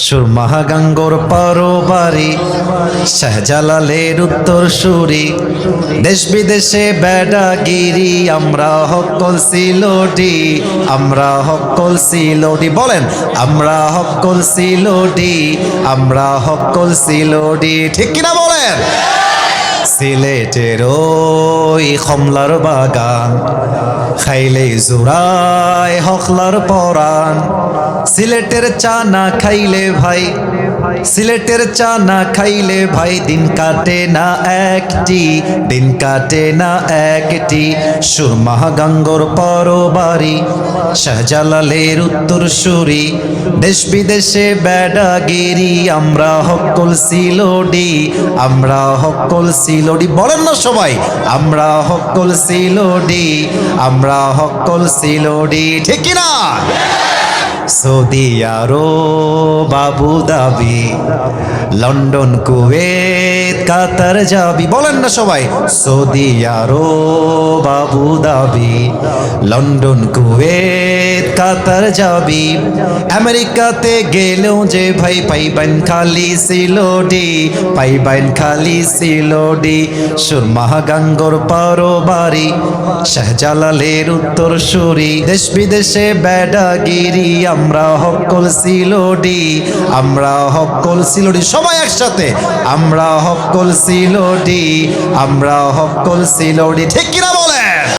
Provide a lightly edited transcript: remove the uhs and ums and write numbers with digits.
সুরমাগাঙ্গর পরবারি শাহজালালের উত্তর সুরি দেশ বিদেশে বেড়াগিরি আমরা হকল সিলোডি আমরা হকল সিলোডি বলেন আমরা হকল সিলোডি আমরা হকল সিলোডি ঠিক কিনা বলেন সিলেটের ওই কমলার বাগান খাইলে জোড়ায় হকলার পরাণ সিলেটের চা না খাইলে ভাই সিলেটের চা না খাইলে ভাই দিন কাটে না একটি দিন কাটে না একটি সুরমাগাঙ্গর পরবারি শাহজালালের উত্তর সুরি দেশ বিদেশে বেড়াগিরি আমরা হকল সিলোডি আমরা হকল সিলোডি বলেন না সবাই আমরা হকল সিলোডি আমরা হকল সিলোডি ঠিক কিনা Saudi Arab Abu Dhabi London Kuwait Qatar যাবি বলেন না সবাই Saudi Arab Abu Dhabi London Kuwait Qatar যাবি আমেরিকাতে গেলেও যে ভাই পাইবেন খালি সিলোডি পাইবেন খালি সিলোডি সুরমাগাঙ্গর পরবারি শাহজালালের উত্তর সুরি দেশ বিদেশে বেড়াগিরি আমরা হকল সিলোডি আমরা হকল সিলোডি সবাই একসাথে আমরা হকল সিলোডি আমরা হকল সিলোডি ঠিক কিনা